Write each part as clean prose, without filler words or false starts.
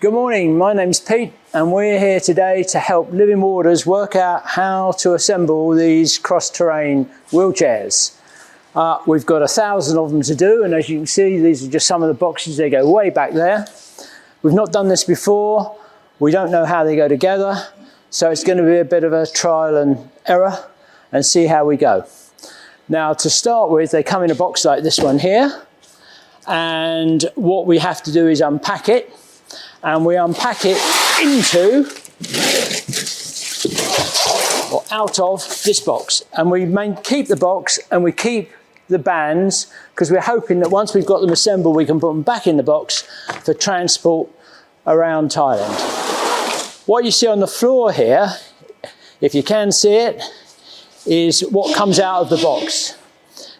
Good morning, my name's Pete and we're here today to help Living Waters work out how to assemble these cross-terrain wheelchairs. We've got 1,000 of them to do, and as you can see these are just some of the boxes. They go way back there. We've not done this before, we don't know how they go together, so it's going to be a bit of a trial and error and see how we go. Now to start with, they come in a box like this one here, and what we have to do is unpack it. And we unpack it into or out of this box, and we keep the box and we keep the bands because we're hoping that once we've got them assembled we can put them back in the box for transport around Thailand. What you see on the floor here, if you can see it, is what comes out of the box.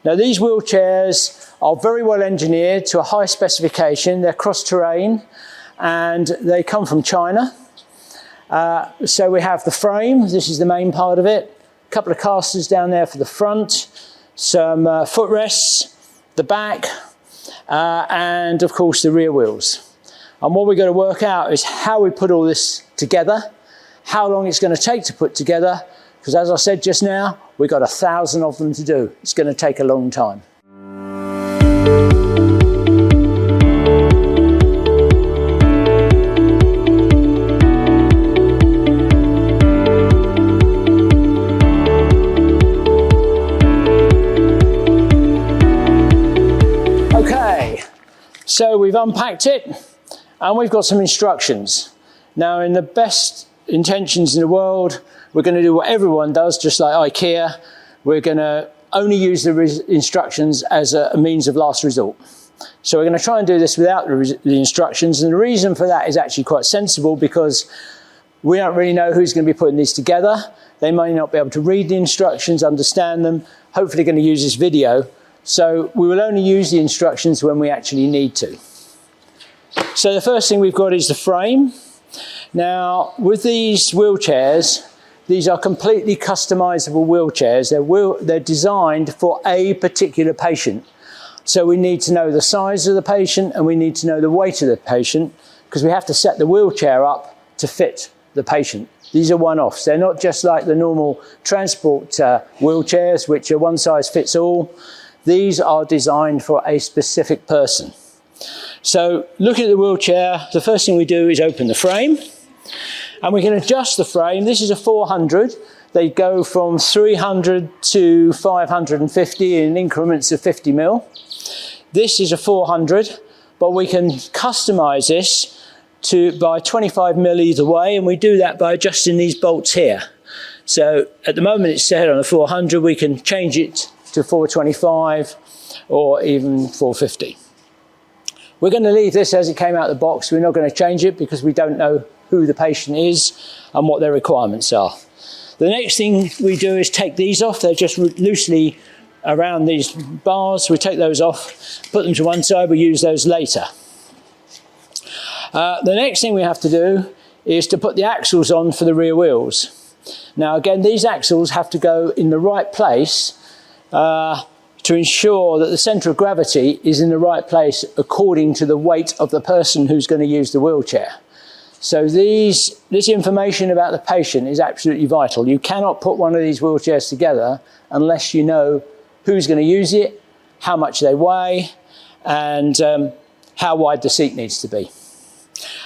Now these wheelchairs are very well engineered to a high specification. They're cross-terrain and they come from China. So we have the frame, this is the main part of it, a couple of casters down there for the front, some footrests, the back, and of course the rear wheels. And what we've got to work out is how we put all this together, how long it's going to take to put together, because as I said just now, we've got 1,000 of them to do. It's going to take a long time. So we've unpacked it and we've got some instructions. Now in the best intentions in the world, we're going to do what everyone does, just like IKEA. We're going to only use the instructions as a means of last resort. So we're going to try and do this without the instructions, and the reason for that is actually quite sensible because we don't really know who's going to be putting these together. They may not be able to read the instructions, understand them, hopefully going to use this video. So we will only use the instructions when we actually need to. So the first thing we've got is the frame. Now with these wheelchairs, these are completely customizable wheelchairs. They're designed for a particular patient. So we need to know the size of the patient and we need to know the weight of the patient because we have to set the wheelchair up to fit the patient. These are one-offs. They're not just like the normal transport wheelchairs, which are one size fits all. These are designed for a specific person. So looking at the wheelchair, the first thing we do is open the frame and we can adjust the frame. This is a 400. They go from 300 to 550 in increments of 50 mil. This is a 400, but we can customize this by 25 mil either way, and we do that by adjusting these bolts here. So at the moment it's set on a 400, we can change it to 425 or even 450. We're going to leave this as it came out of the box. We're not going to change it because we don't know who the patient is and what their requirements are. The next thing we do is take these off. They're just loosely around these bars. We take those off, put them to one side, we'll use those later. The next thing we have to do is to put the axles on for the rear wheels. Now again, these axles have to go in the right place to ensure that the centre of gravity is in the right place according to the weight of the person who's going to use the wheelchair. So this information about the patient is absolutely vital. You cannot put one of these wheelchairs together unless you know who's going to use it, how much they weigh, and how wide the seat needs to be.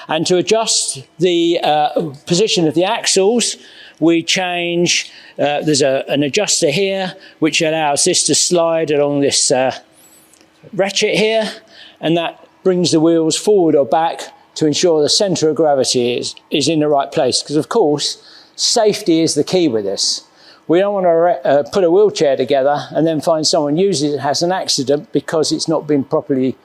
And to adjust the position of the axles, we change, there's an adjuster here which allows this to slide along this ratchet here, and that brings the wheels forward or back to ensure the centre of gravity is in the right place. Because of course, safety is the key with this. We don't want to put a wheelchair together and then find someone uses it and has an accident because it's not been properly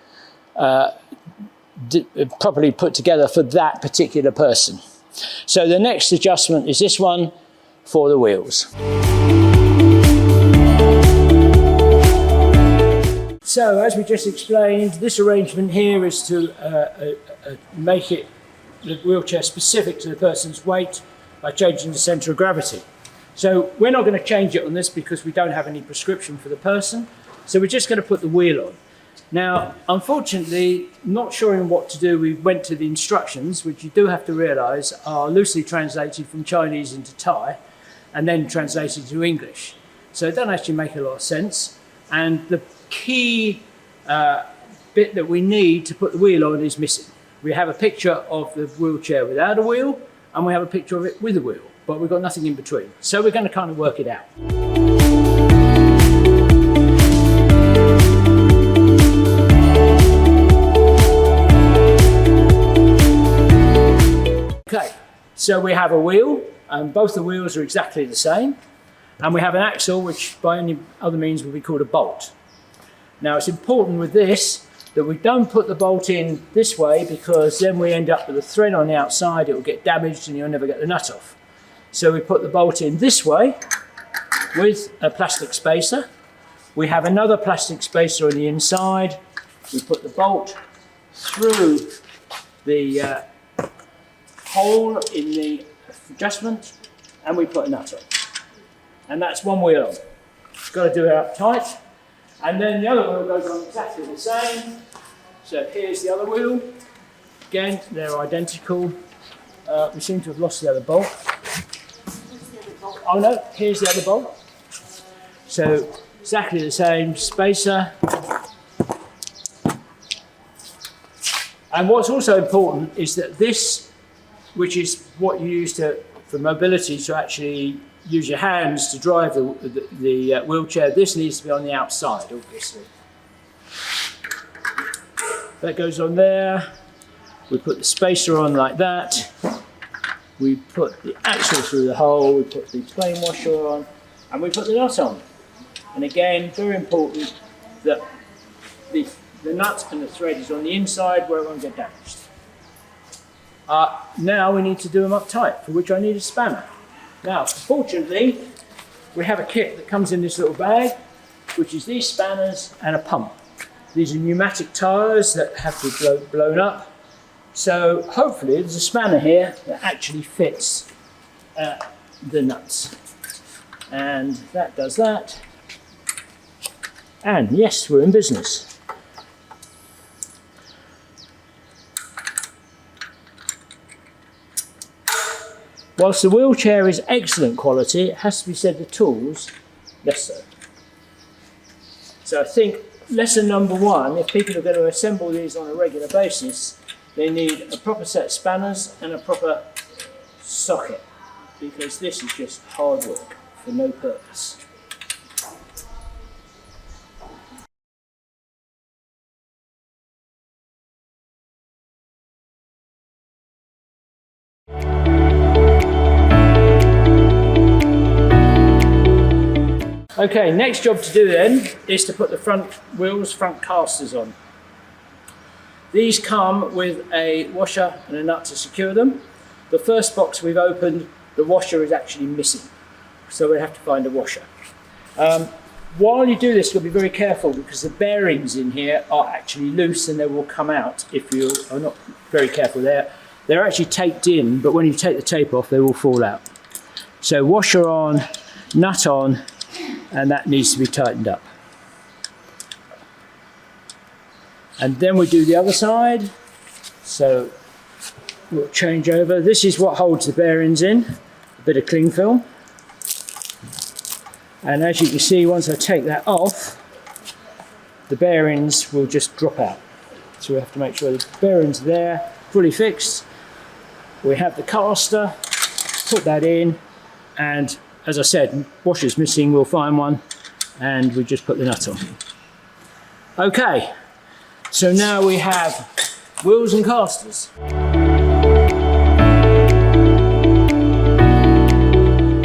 put together for that particular person. So the next adjustment is this one for the wheels. So as we just explained, this arrangement here is to make it the wheelchair specific to the person's weight by changing the centre of gravity. So we're not going to change it on this because we don't have any prescription for the person. So we're just going to put the wheel on. Now, unfortunately, not sure what to do, we went to the instructions, which you do have to realise are loosely translated from Chinese into Thai and then translated to English. So it doesn't actually make a lot of sense. And the key bit that we need to put the wheel on is missing. We have a picture of the wheelchair without a wheel, and we have a picture of it with a wheel, but we've got nothing in between. So we're going to kind of work it out. Okay, so we have a wheel, and both the wheels are exactly the same. And we have an axle, which by any other means would be called a bolt. Now it's important with this that we don't put the bolt in this way, because then we end up with a thread on the outside, it will get damaged and you'll never get the nut off. So we put the bolt in this way with a plastic spacer. We have another plastic spacer on the inside. We put the bolt through the hole in the adjustment and we put a nut on. And that's one wheel on. Got to do it up tight. And then the other wheel goes on exactly the same. So here's the other wheel. Again, they're identical. We seem to have lost the other bolt. Oh no, here's the other bolt. So exactly the same spacer. And what's also important is that this, which is what you use for mobility, to actually use your hands to drive the wheelchair, this needs to be on the outside, obviously. That goes on there. We put the spacer on like that. We put the axle through the hole, we put the plane washer on, and we put the nut on. And again, very important that the nut and the thread is on the inside where it won't get damaged. Now we need to do them up tight, for which I need a spanner. Now, fortunately, we have a kit that comes in this little bag, which is these spanners and a pump. These are pneumatic tyres that have to be blown up. So hopefully there's a spanner here that actually fits the nuts. And that does that. And yes, we're in business. Whilst the wheelchair is excellent quality, it has to be said the tools, less so. So I think lesson number one, if people are going to assemble these on a regular basis, they need a proper set of spanners and a proper socket, because this is just hard work for no purpose. Okay, next job to do then is to put the front wheels, front casters on. These come with a washer and a nut to secure them. The first box we've opened, the washer is actually missing, so we have to find a washer. While you do this, you'll be very careful, because the bearings in here are actually loose and they will come out if you are not very careful. They're actually taped in, but when you take the tape off, they will fall out. So washer on, nut on, and that needs to be tightened up. And then we do the other side. So we'll change over. This is what holds the bearings in, a bit of cling film. And as you can see, once I take that off, the bearings will just drop out. So we have to make sure the bearings are there, fully fixed. We have the caster, put that in, and as I said, washer's missing, we'll find one, and we just put the nut on. Okay, so now we have wheels and casters.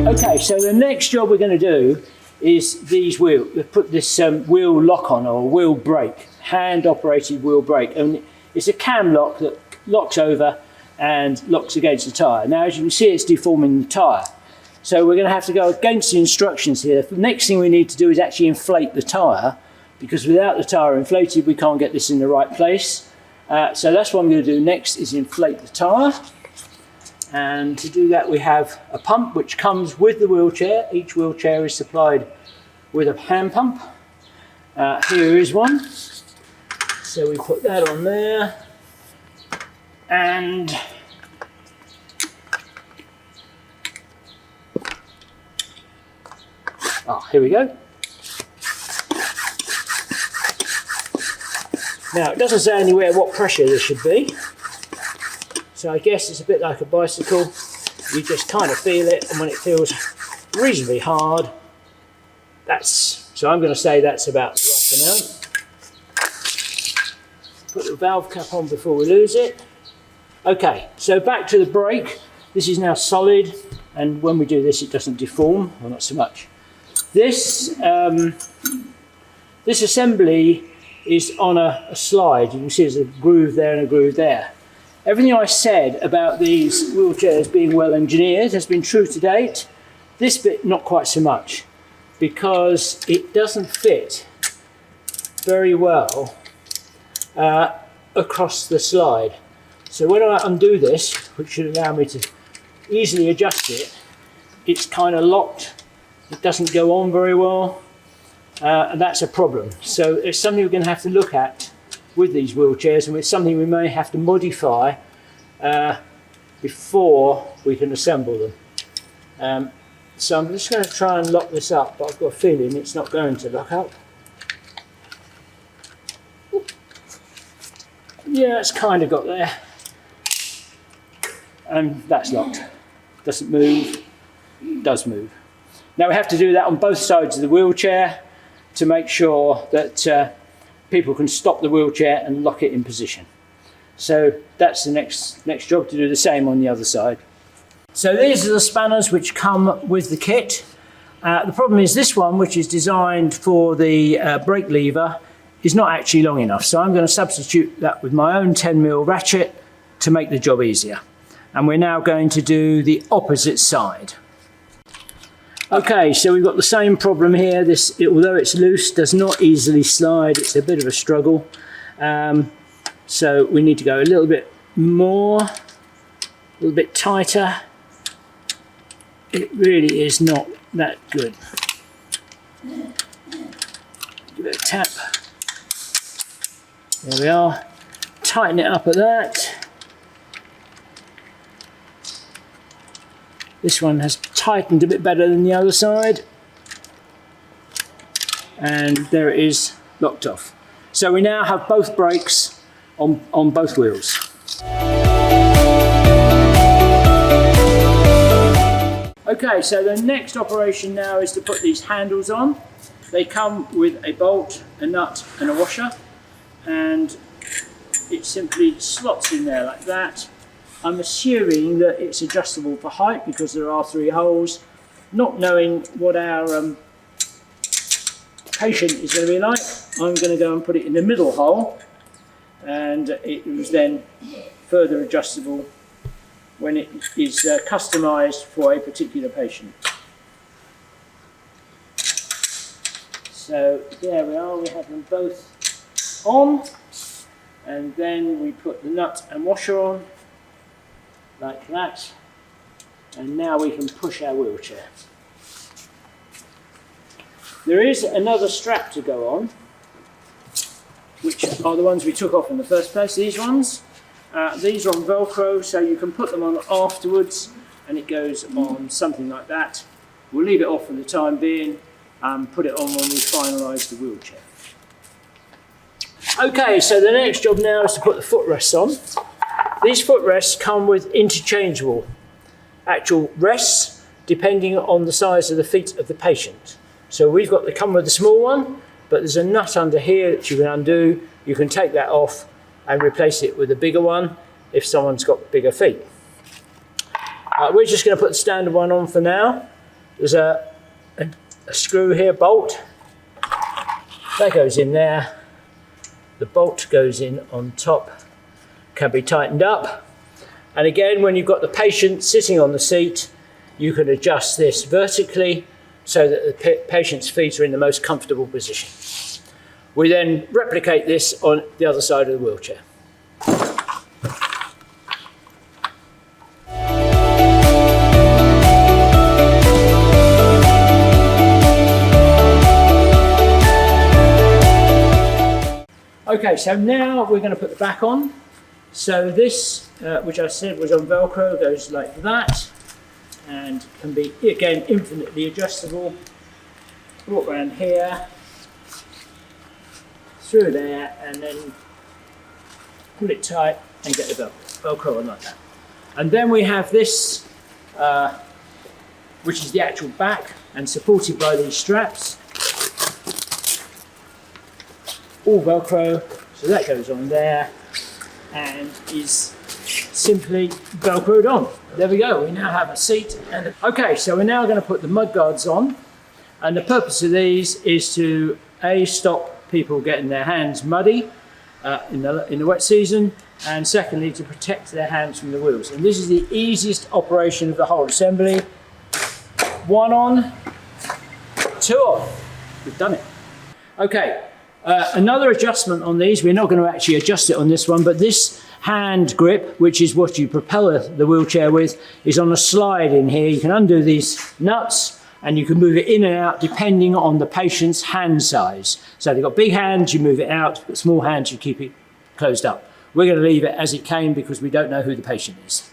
Okay, so the next job we're going to do is these wheels. We put this wheel lock on, or wheel brake, hand-operated wheel brake, and it's a cam lock that locks over and locks against the tyre. Now, as you can see, it's deforming the tyre. So we're going to have to go against the instructions here. The next thing we need to do is actually inflate the tyre, because without the tyre inflated, we can't get this in the right place. So that's what I'm going to do next, is inflate the tyre. And to do that, we have a pump which comes with the wheelchair. Each wheelchair is supplied with a hand pump. Here is one. So we put that on there, and here we go. Now it doesn't say anywhere what pressure there should be, so I guess it's a bit like a bicycle. You just kind of feel it, and when it feels reasonably hard, so I'm going to say that's about the right amount. Put the valve cap on before we lose it. Okay, so back to the brake. This is now solid, and when we do this it doesn't deform, well, not so much. This assembly is on a slide. You can see there's a groove there and a groove there. Everything I said about these wheelchairs being well engineered has been true to date. This bit not quite so much, because it doesn't fit very well across the slide. So when I undo this, which should allow me to easily adjust it, it's kind of locked. It doesn't go on very well, and that's a problem. So it's something we're going to have to look at with these wheelchairs, and it's something we may have to modify before we can assemble them. So I'm just going to try and lock this up, but I've got a feeling it's not going to lock up. Yeah, it's kind of got there. And that's locked. Doesn't move, does move. Now we have to do that on both sides of the wheelchair to make sure that people can stop the wheelchair and lock it in position. So that's the next job, to do the same on the other side. So these are the spanners which come with the kit. The problem is this one, which is designed for the brake lever, is not actually long enough. So I'm going to substitute that with my own 10mm ratchet to make the job easier. And we're now going to do the opposite side. Okay, so we've got the same problem here. This, although it's loose, does not easily slide. It's a bit of a struggle. So we need to go a little bit more, a little bit tighter. It really is not that good. Give it a tap. There we are. Tighten it up at that. This one has tightened a bit better than the other side. And there it is, locked off. So we now have both brakes on both wheels. Okay, so the next operation now is to put these handles on. They come with a bolt, a nut and a washer, and it simply slots in there like that. I'm assuming that it's adjustable for height because there are 3 holes. Not knowing what our patient is going to be like, I'm going to go and put it in the middle hole, and it was then further adjustable when it is customised for a particular patient. So there we are, we have them both on, and then we put the nut and washer on like that, and now we can push our wheelchair. There is another strap to go on, which are the ones we took off in the first place, these ones. These are on Velcro, so you can put them on afterwards, and it goes on something like that. We'll leave it off for the time being, and put it on when we finalise the wheelchair. Okay, so the next job now is to put the footrests on. These footrests come with interchangeable actual rests, depending on the size of the feet of the patient. So we've got the come with the small one, but there's a nut under here that you can undo. You can take that off and replace it with a bigger one if someone's got bigger feet. We're just going to put the standard one on for now. There's a screw here, bolt. That goes in there. The bolt goes in on top, can be tightened up. And again, when you've got the patient sitting on the seat, you can adjust this vertically so that the patient's feet are in the most comfortable position. We then replicate this on the other side of the wheelchair. Okay, so now we're going to put the back on. So this, which I said was on Velcro, goes like that, and can be, again, infinitely adjustable. Walk around here, through there, and then pull it tight and get the Velcro on like that. And then we have this, which is the actual back and supported by these straps. All Velcro, so that goes on there and is simply Velcroed on. There we go, we now have a seat. Okay, so we're now going to put the mud guards on, and the purpose of these is to stop people getting their hands muddy in the wet season, and secondly to protect their hands from the wheels. And this is the easiest operation of the whole assembly. One on, two off. We've done it. Okay. Another adjustment on these, we're not going to actually adjust it on this one, but this hand grip, which is what you propel the wheelchair with, is on a slide in here. You can undo these nuts and you can move it in and out depending on the patient's hand size. So if they've got big hands, you move it out, but small hands, you keep it closed up. We're going to leave it as it came because we don't know who the patient is.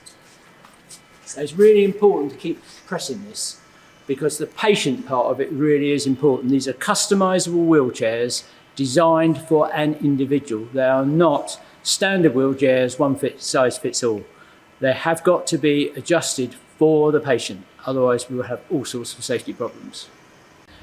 So it's really important to keep pressing this because the patient part of it really is important. These are customizable wheelchairs designed for an individual. They are not standard wheelchairs, one size fits all. They have got to be adjusted for the patient, otherwise we will have all sorts of safety problems.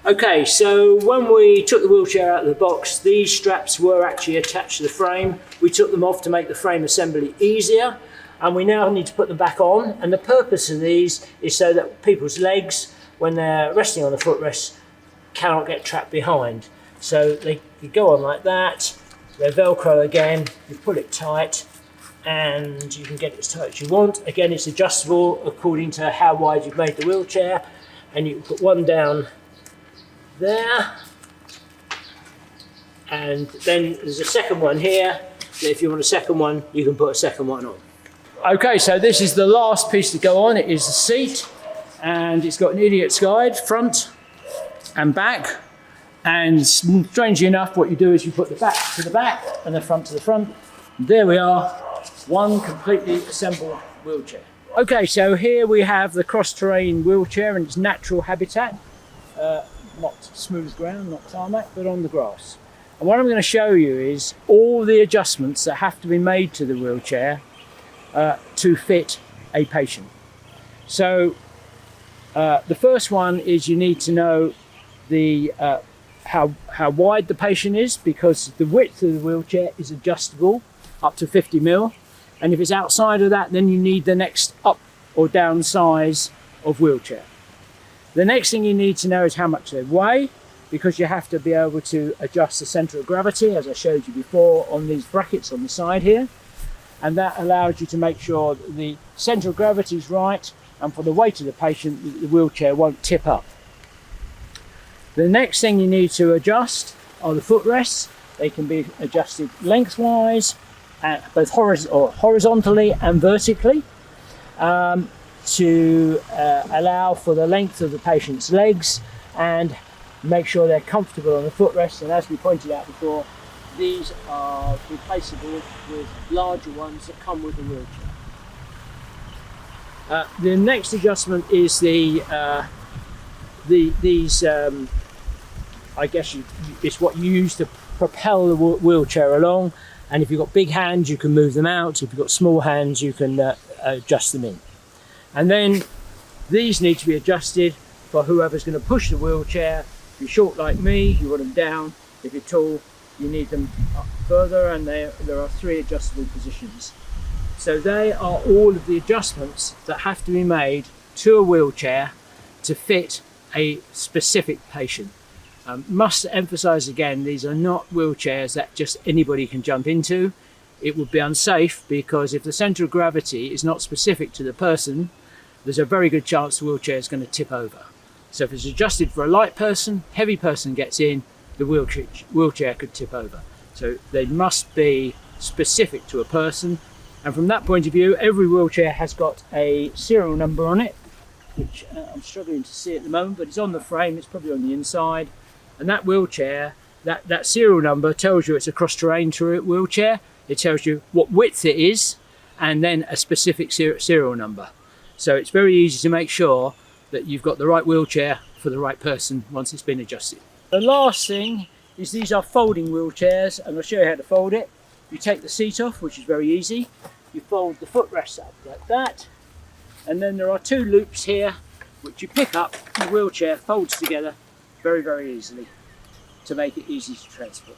Okay, so when we took the wheelchair out of the box, these straps were actually attached to the frame. We took them off to make the frame assembly easier, and we now need to put them back on. And the purpose of these is so that people's legs, when they're resting on the footrest, cannot get trapped behind. So they go on like that, they're Velcro again, you pull it tight and you can get it as tight as you want. Again, it's adjustable according to how wide you've made the wheelchair, and you can put one down there, and then there's a second one here. If you want a second one, you can put a second one on. Okay, so this is the last piece to go on. It is the seat, and it's got an idiot's guide, front and back. And strangely enough, what you do is you put the back to the back and the front to the front. There we are, one completely assembled wheelchair. Okay, so here we have the cross-terrain wheelchair in its natural habitat. Not smooth ground, not tarmac, but on the grass. And what I'm going to show you is all the adjustments that have to be made to the wheelchair to fit a patient. So the first one is you need to know the how wide the patient is, because the width of the wheelchair is adjustable up to 50 mil, and if it's outside of that, then you need the next up or down size of wheelchair. The next thing you need to know is how much they weigh, because you have to be able to adjust the center of gravity, as I showed you before, on these brackets on the side here, and that allows you to make sure that the center of gravity is right, and for the weight of the patient, the wheelchair won't tip up. The next thing you need to adjust are the footrests. They can be adjusted lengthwise, both horizontally and vertically, to allow for the length of the patient's legs and make sure they're comfortable on the footrest. And as we pointed out before, these are replaceable with larger ones that come with the wheelchair. The next adjustment is I guess it's what you use to propel the wheelchair along, and if you've got big hands you can move them out, if you've got small hands you can adjust them in. And then these need to be adjusted for whoever's going to push the wheelchair. If you're short like me, you want them down. If you're tall, you need them up further, and there are 3 adjustable positions. So they are all of the adjustments that have to be made to a wheelchair to fit a specific patient. Must emphasize again, these are not wheelchairs that just anybody can jump into. It would be unsafe, because if the center of gravity is not specific to the person, there's a very good chance the wheelchair is going to tip over. So if it's adjusted for a light person, heavy person gets in, the wheelchair could tip over. So they must be specific to a person. And from that point of view, every wheelchair has got a serial number on it, which I'm struggling to see at the moment, but it's on the frame, it's probably on the inside. And that wheelchair That serial number tells you it's a cross-terrain wheelchair. It tells you what width it is, and then a specific serial number. So it's very easy to make sure that you've got the right wheelchair for the right person once it's been adjusted. The last thing is these are folding wheelchairs, and I'll show you how to fold it. You take the seat off, which is very easy. You fold the footrest up like that, and then there are 2 loops here which you pick up, and the wheelchair folds together very, very easily to make it easy to transport.